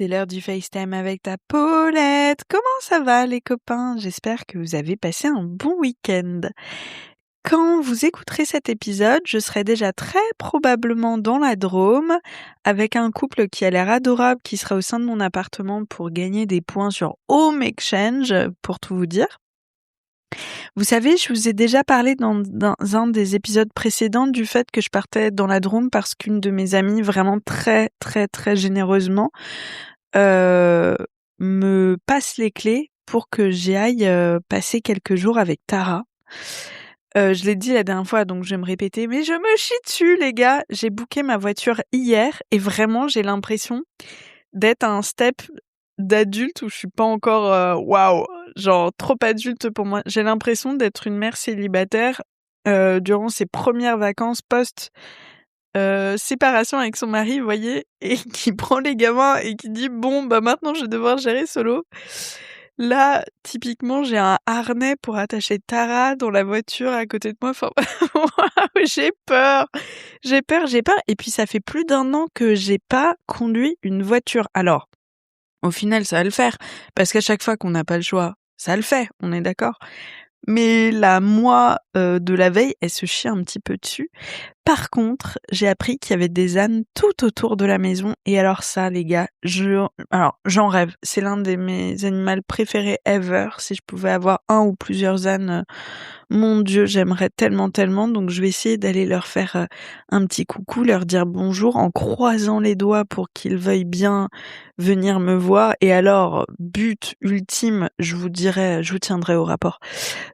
c'est l'heure du FaceTime avec ta Paulette. Comment ça va les copains? J'espère que vous avez passé un bon week-end. Quand vous écouterez cet épisode, je serai déjà très probablement dans la Drôme avec un couple qui a l'air adorable qui sera au sein de mon appartement pour gagner des points sur Home Exchange, pour tout vous dire. Vous savez, je vous ai déjà parlé dans un des épisodes précédents du fait que je partais dans la Drôme parce qu'une de mes amies, vraiment très très très généreusement, me passe les clés pour que j'y aille passer quelques jours avec Tara. Je l'ai dit la dernière fois, donc je vais me répéter, mais je me chie dessus, les gars. J'ai booké ma voiture hier et vraiment, j'ai l'impression d'être à un step d'adulte où je suis pas encore waouh, genre trop adulte pour moi. J'ai l'impression d'être une mère célibataire durant ses premières vacances post séparation avec son mari, vous voyez, et qui prend les gamins et qui dit bon bah maintenant je vais devoir gérer solo. Là, typiquement, j'ai un harnais pour attacher Tara dans la voiture à côté de moi. Enfin, j'ai peur. J'ai peur. Et puis, ça fait plus d'1 an que j'ai pas conduit une voiture. Alors, au final, ça va le faire. Parce qu'à chaque fois qu'on n'a pas le choix, ça le fait. On est d'accord? Mais la moi de la veille, elle se chie un petit peu dessus. Par contre, j'ai appris qu'il y avait des ânes tout autour de la maison. Et alors ça, les gars, j'en rêve. C'est l'un de mes animaux préférés ever. Si je pouvais avoir un ou plusieurs ânes, mon Dieu, j'aimerais tellement, tellement. Donc je vais essayer d'aller leur faire un petit coucou, leur dire bonjour en croisant les doigts pour qu'ils veuillent bien venir me voir. Et alors, but ultime, je vous tiendrai au rapport.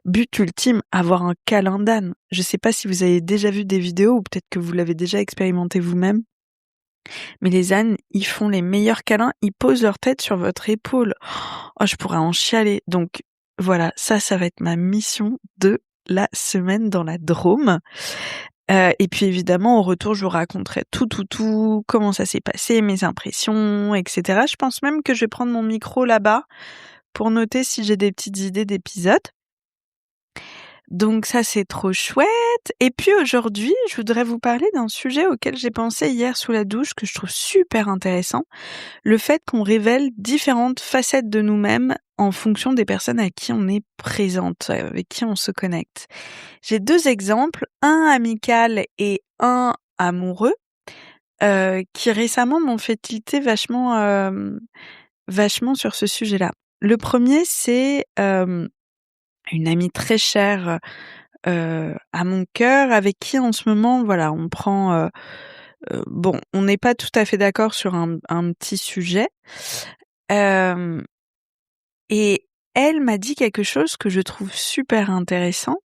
But ultime, avoir un câlin d'âne. Je sais pas si vous avez déjà vu des vidéos ou peut-être que vous l'avez déjà expérimenté vous-même. Mais les ânes, ils font les meilleurs câlins, ils posent leur tête sur votre épaule. Oh, je pourrais en chialer. Donc voilà, ça va être ma mission de la semaine dans la Drôme. Et puis évidemment, au retour, je vous raconterai tout, comment ça s'est passé, mes impressions, etc. Je pense même que je vais prendre mon micro là-bas pour noter si j'ai des petites idées d'épisodes. Donc ça, c'est trop chouette. Et puis aujourd'hui, je voudrais vous parler d'un sujet auquel j'ai pensé hier sous la douche, que je trouve super intéressant. Le fait qu'on révèle différentes facettes de nous-mêmes en fonction des personnes à qui on est présente, avec qui on se connecte. J'ai 2 exemples, un amical et un amoureux, qui récemment m'ont fait tilter vachement sur ce sujet-là. Le premier, c'est une amie très chère à mon cœur, avec qui en ce moment, voilà, on prend... bon, on n'est pas tout à fait d'accord sur un petit sujet. Et elle m'a dit quelque chose que je trouve super intéressant.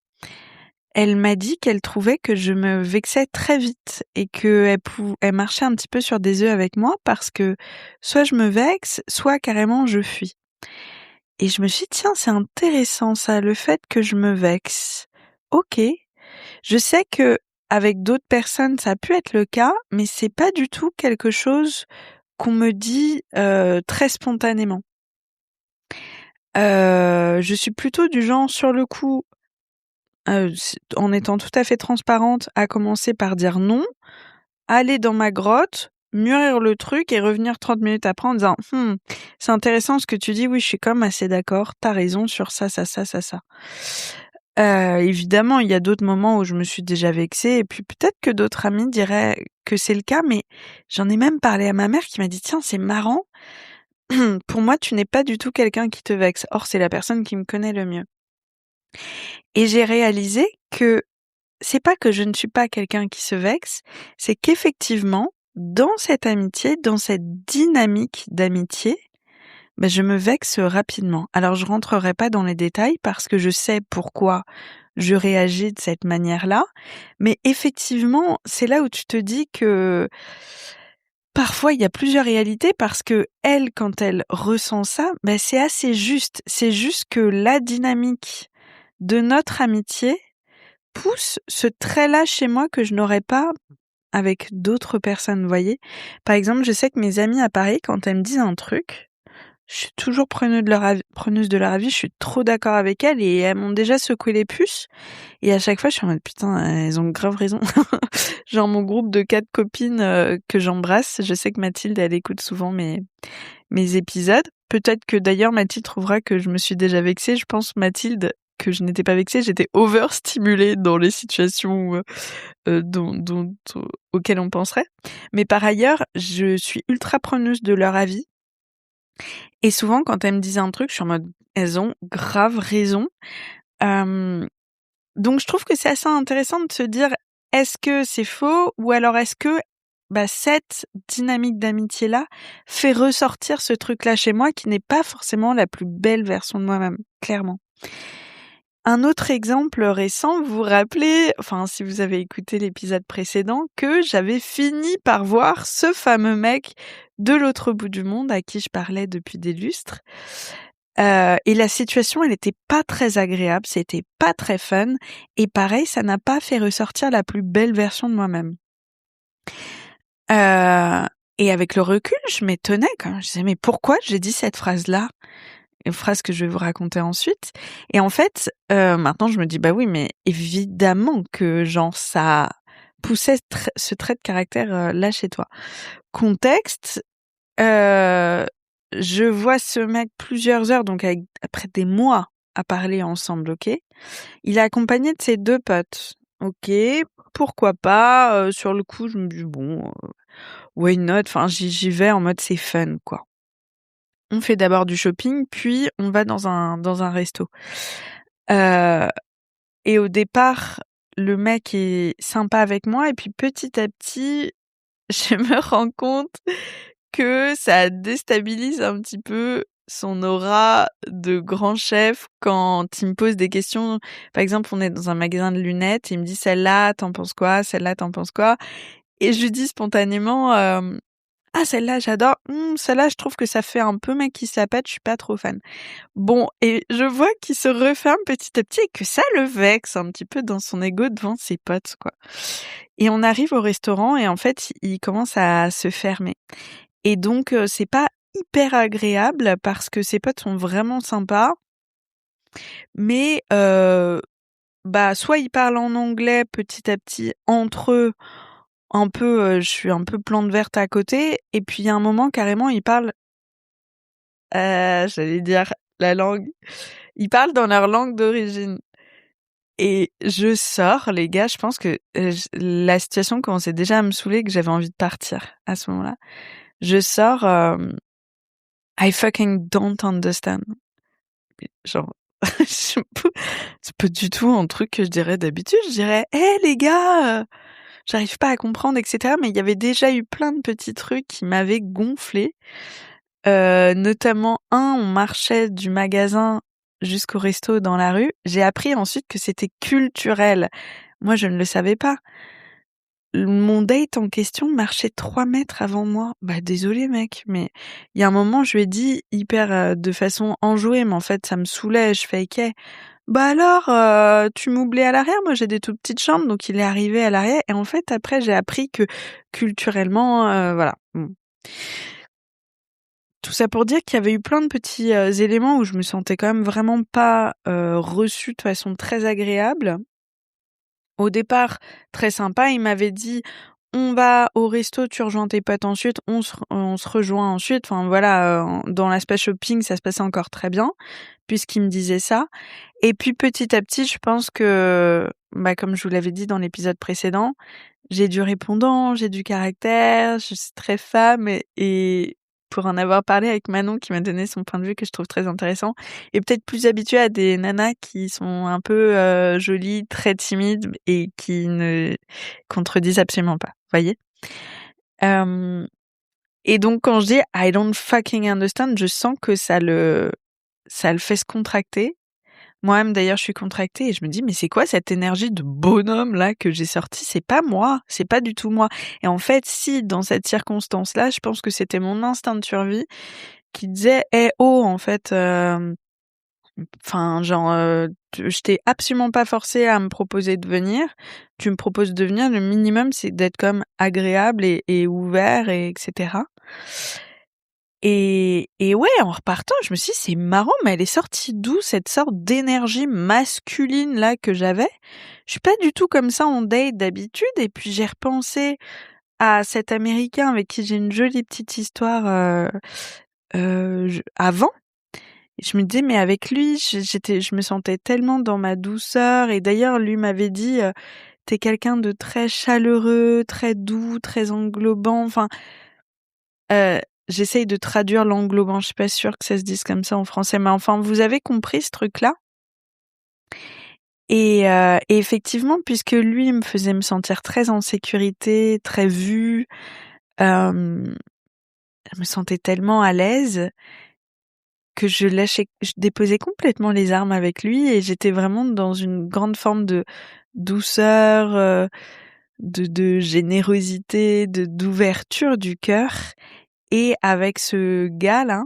Elle m'a dit qu'elle trouvait que je me vexais très vite et qu'elle marchait un petit peu sur des œufs avec moi parce que soit je me vexe, soit carrément je fuis. Et je me suis dit, tiens, c'est intéressant ça, le fait que je me vexe. Ok. Je sais que avec d'autres personnes, ça a pu être le cas, mais c'est pas du tout quelque chose qu'on me dit très spontanément. Je suis plutôt du genre sur le coup, en étant tout à fait transparente, à commencer par dire non, aller dans ma grotte, mûrir le truc et revenir 30 minutes après en disant c'est intéressant ce que tu dis, oui, je suis quand même assez d'accord, t'as raison sur ça. Évidemment, il y a d'autres moments où je me suis déjà vexée et puis peut-être que d'autres amis diraient que c'est le cas, mais j'en ai même parlé à ma mère qui m'a dit tiens, c'est marrant, pour moi, tu n'es pas du tout quelqu'un qui te vexe. Or, c'est la personne qui me connaît le mieux. Et j'ai réalisé que c'est pas que je ne suis pas quelqu'un qui se vexe, c'est qu'effectivement, dans cette amitié, dans cette dynamique d'amitié, je me vexe rapidement. Alors, je rentrerai pas dans les détails parce que je sais pourquoi je réagis de cette manière-là, mais effectivement, c'est là où tu te dis que parfois il y a plusieurs réalités parce que elle, quand elle ressent ça, c'est assez juste. C'est juste que la dynamique de notre amitié pousse ce trait-là chez moi que je n'aurais pas avec d'autres personnes, vous voyez. Par exemple, je sais que mes amies à Paris, quand elles me disent un truc, Je suis toujours preneuse de leur avis, je suis trop d'accord avec elles et elles m'ont déjà secoué les puces et à chaque fois je suis en mode: «Putain, elles ont grave raison». Genre mon groupe de 4 copines, que j'embrasse, je sais que Mathilde, elle écoute souvent mes épisodes. Peut-être que d'ailleurs Mathilde trouvera que je me suis déjà vexée. Je pense, Mathilde, que je n'étais pas vexée, j'étais overstimulée dans les situations, auxquelles on penserait. Mais par ailleurs, je suis ultra preneuse de leur avis et souvent quand elles me disent un truc, je suis en mode: «Elles ont grave raison». Hem, donc je trouve que c'est assez intéressant de se dire: est-ce que c'est faux? Ou alors est-ce que, bah, cette dynamique d'amitié-là fait ressortir ce truc-là chez moi qui n'est pas forcément la plus belle version de moi-même, clairement. Un autre exemple récent, vous vous rappelez, enfin si vous avez écouté l'épisode précédent, que j'avais fini par voir ce fameux mec de l'autre bout du monde à qui je parlais depuis des lustres. Et la situation, elle était pas très agréable, c'était pas très fun et pareil, ça n'a pas fait ressortir la plus belle version de moi-même. Et avec le recul, je m'étonnais quand même. Je disais: «Mais pourquoi j'ai dit cette phrase-là?» Une phrase que je vais vous raconter ensuite. Et en fait, maintenant je me dis: «Bah oui, mais évidemment que genre ça poussait ce trait de caractère, là chez toi». Contexte, heu, je vois ce mec plusieurs heures, donc après des mois à parler ensemble, OK? Il est accompagné de ses 2 potes. OK, pourquoi pas, sur le coup, je me dis: «Bon, why not?» Enfin, j'y vais en mode c'est fun, quoi. On fait d'abord du shopping, puis on va dans un resto. Heu et au départ, le mec est sympa avec moi et puis petit à petit, je me rends compte que ça déstabilise un petit peu son aura de grand chef quand il me pose des questions. Par exemple, on est dans un magasin de lunettes, il me dit: «Celle-là, tu en penses quoi? Celle-là, tu en penses quoi?» Et je lui dis spontanément, «Ah celle-là j'adore, celle-là je trouve que ça fait un peu mec qui se la pète, je suis pas trop fan». Bon, et je vois qu'il se referme petit à petit et que ça le vexe un petit peu dans son ego devant ses potes, quoi. Et on arrive au restaurant et en fait, il commence à se fermer. Et donc, c'est pas hyper agréable parce que ses potes sont vraiment sympas, mais bah, soit ils parlent en anglais petit à petit entre eux, un peu, je suis un peu plante verte à côté et puis il y a un moment carrément ils parlent, j'allais dire la langue, ils parlent dans leur langue d'origine. Et je sors, les gars, je pense que, la situation commençait déjà à me saouler, que j'avais envie de partir à ce moment-là. Je sors, I fucking don't understand. Genre, c'est pas du tout un truc que je dirais d'habitude. Je dirais: «Hé les gars, j'arrive pas à comprendre» et cetera. Mais il y avait déjà eu plein de petits trucs qui m'avaient gonflé. Notamment on marchait du magasin jusqu'au resto dans la rue. J'ai appris ensuite que c'était culturel. Moi, je ne le savais pas. Mon date en question marchait 3 mètres avant moi. Bah, désolé mec, mais il y a un moment, je lui ai dit hyper, de façon enjouée, mais en fait, ça me saoulait. Je fais: «OK, bah alors, tu m'oublies à l'arrière? Moi, j'ai des toutes petites jambes». Donc il est arrivé à l'arrière et en fait, après, j'ai appris que culturellement, voilà. Mmh. Tout ça pour dire qu'il y avait eu plein de petits, éléments où je me sentais quand même vraiment pas, reçue de façon très agréable. Au départ, très sympa, il m'avait dit: «On va au resto, tu rejoins tes potes ensuite, on se rejoint ensuite». Enfin voilà, dans l'aspect shopping, ça se passait encore très bien, puisqu'il me disait ça. Et puis petit à petit, je pense que, bah, comme je vous l'avais dit dans l'épisode précédent, j'ai du répondant, j'ai du caractère, je suis très femme et pour en avoir parlé avec Manon qui m'a donné son point de vue que je trouve très intéressant et peut-être plus habituée à des nanas qui sont un peu, jolies, très timides et qui ne contredisent absolument pas, voyez? Hem et donc quand je dis: «I don't fucking understand», je sens que ça le fait se contracter. Moi-même d'ailleurs, je suis contractée et je me dis: «Mais c'est quoi cette énergie de bonhomme là que j'ai sortie? C'est pas moi, c'est pas du tout moi». Et en fait, si dans cette circonstance-là, je pense que c'était mon instinct de survie qui disait: «Eh oh, en fait, enfin genre, je t'ai absolument pas forcé à me proposer de venir. Tu me proposes de venir, le minimum c'est d'être comme agréable et ouvert et etc». Et ouais, en repartant, je me suis dit: «C'est marrant, mais elle est sortie d'où cette sorte d'énergie masculine là que j'avais?» Je suis pas du tout comme ça en date d'habitude et puis j'ai repensé à cet Américain avec qui j'ai une jolie petite histoire, je avant. Et je me disais: «Mais avec lui, je me sentais tellement dans ma douceur» et d'ailleurs lui m'avait dit, «Tu quelqu'un de très chaleureux, très doux, très englobant». Enfin, heu, j'essaye de traduire l'englobant, je suis pas sûre que ça se dise comme ça en français, mais enfin, vous avez compris ce truc-là? Et effectivement, puisque lui me faisait me sentir très en sécurité, très vue, hem, je me sentais tellement à l'aise que je déposais complètement les armes avec lui et j'étais vraiment dans une grande forme de douceur, de générosité, d'ouverture du cœur et avec ce gars-là,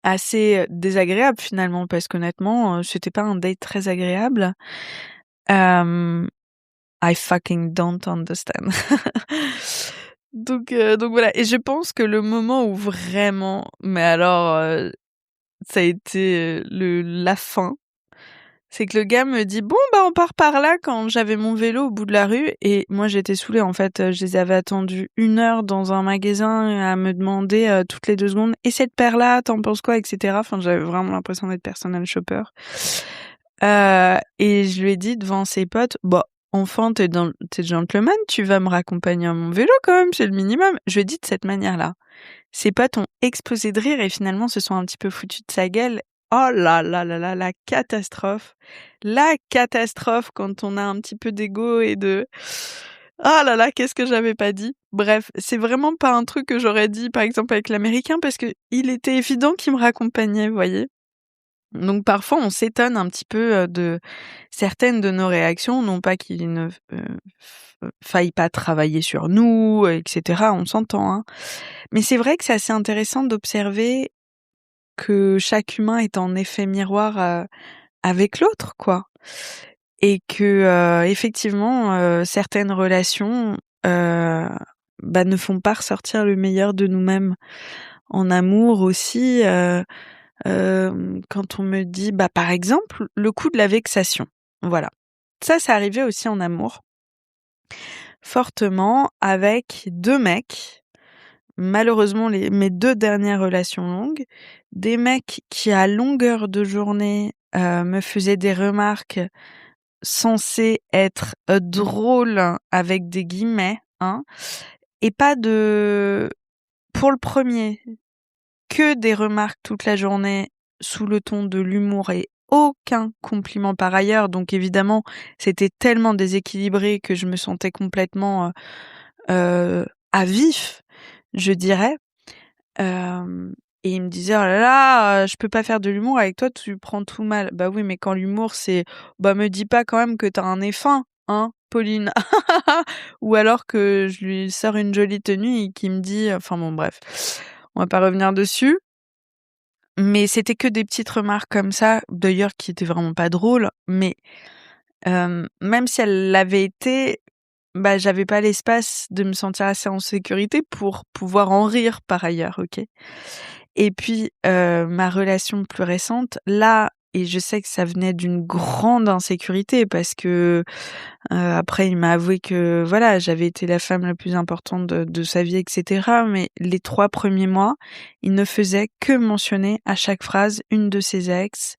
assez, désagréable finalement parce qu'honnêtement, c'était pas un date très agréable. Hem, I fucking don't understand. Donc voilà et je pense que le moment où vraiment, mais alors, ça a été, la fin. C'est que le gars me dit: «Bon, bah, on part par là» quand j'avais mon vélo au bout de la rue et moi j'étais saoulée en fait, je les avais attendus 1 heure dans un magasin à me demander, toutes les 2 secondes: «Et cette paire-là, tu en penses quoi?» et cetera. Enfin, j'avais vraiment l'impression d'être personal shopper. Et je lui ai dit devant ses potes: «Bah, enfin tu gentleman, tu vas me raccompagner à mon vélo quand même, c'est le minimum». Je lui ai dit de cette manière-là. Ses potes ont explosé de rire et finalement se sont un petit peu foutus de sa gueule. Oh là là là là, la catastrophe! La catastrophe quand on a un petit peu d'ego et de ah là là, qu'est-ce que j'avais pas dit? Bref, c'est vraiment pas un truc que j'aurais dit, par exemple, avec l'américain parce que il était évident qu'il me raccompagnait, vous voyez? Donc parfois, on s'étonne un petit peu, de certaines de nos réactions, non pas qu'il ne faille pas travailler sur nous, et cetera, on s'entend, hein. Mais c'est vrai que c'est assez intéressant d'observer que chaque humain est en effet miroir, avec l'autre, quoi. Et que, effectivement, certaines relations, heu, bah, ne font pas ressortir le meilleur de nous-mêmes. En amour aussi, quand on me dit, bah, par exemple, le coup de la vexation. Voilà. Ça arrivait aussi en amour, fortement avec 2 mecs. Malheureusement, mes 2 dernières relations longues, des mecs qui à longueur de journée, me faisaient des remarques censées être, «drôles» avec des guillemets, hein, et pas de pour le premier que des remarques toute la journée sous le ton de l'humour et aucun compliment par ailleurs. Donc évidemment, c'était tellement déséquilibré que je me sentais complètement, à vif, je dirais. Hem et il me disait: «Oh là là, je peux pas faire de l'humour avec toi, tu prends tout mal». Bah oui, mais quand l'humour c'est: «Bah me dis pas quand même que tu as un nez fin, hein, Pauline?» Ou alors que je lui sors une jolie tenue et qu'il me dit enfin bon bref, on va pas revenir dessus. Mais c'était que des petites remarques comme ça, d'ailleurs qui étaient vraiment pas drôles, mais même si elles l'avaient été, bah, j'avais pas l'espace de me sentir assez en sécurité pour pouvoir en rire par ailleurs, OK? Et puis, ma relation plus récente, là et je sais que ça venait d'une grande insécurité parce que, après il m'a avoué que, voilà, j'avais été la femme la plus importante de sa vie et cetera, mais les 3 premiers mois, il ne faisait que mentionner à chaque phrase une de ses ex,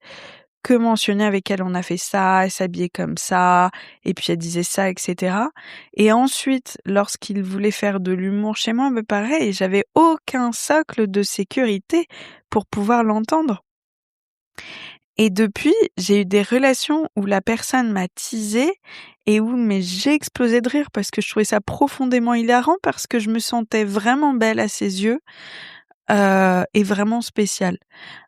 que mentionner avec elle on a fait ça, elle s'habillait comme ça, et puis elle disait ça, et cetera. Et ensuite, lorsqu'il voulait faire de l'humour chez moi, bah, pareil, j'avais aucun socle de sécurité pour pouvoir l'entendre. Et depuis, j'ai eu des relations où la personne m'a teasée et où mais j'ai explosé de rire parce que je trouvais ça profondément hilarant parce que je me sentais vraiment belle à ses yeux, et vraiment spéciale.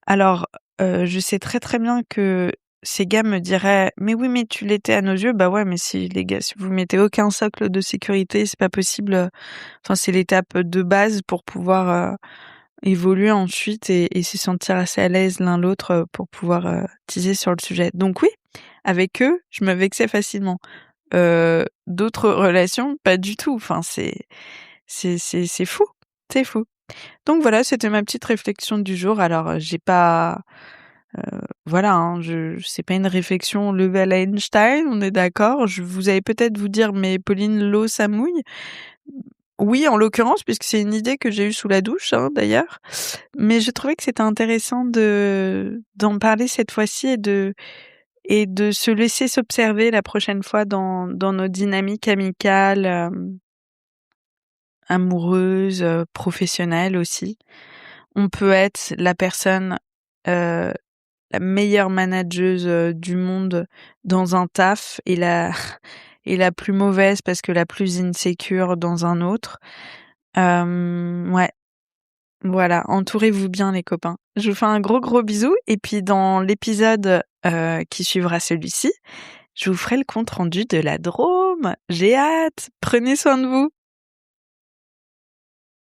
Alors, je sais très, très bien que ces gars me diraient: «Mais oui, mais tu l'étais à nos yeux». Bah ouais, mais si les gars, si vous mettez aucun socle de sécurité, c'est pas possible, enfin, c'est l'étape de base pour pouvoir, évoluer ensuite et se sentir assez à l'aise l'un l'autre, pour pouvoir, teaser sur le sujet. Donc oui, avec eux, je me vexais facilement. D'autres relations, pas du tout. Enfin, c'est fou, c'est fou. Donc voilà, c'était ma petite réflexion du jour. Alors, j'ai pas, voilà, hein, c'est pas une réflexion level Einstein, on est d'accord. Je vous allez peut-être vous dire: «Mais Pauline, l'eau ça mouille». Oui, en l'occurrence, puisque c'est une idée que j'ai eue sous la douche, hein, d'ailleurs. Mais je trouvais que c'était intéressant d'en parler cette fois-ci et de se laisser s'observer la prochaine fois dans nos dynamiques amicales, amoureuses, professionnelles aussi. On peut être la personne, heu, la meilleure manageuse, du monde dans un taf et la et la plus mauvaise parce que la plus insécure dans un autre. Ouais, voilà, entourez-vous bien les copains. Je vous fais un gros, gros bisou et puis dans l'épisode, qui suivra celui-ci, je vous ferai le compte rendu de la Drôme. J'ai hâte. Prenez soin de vous.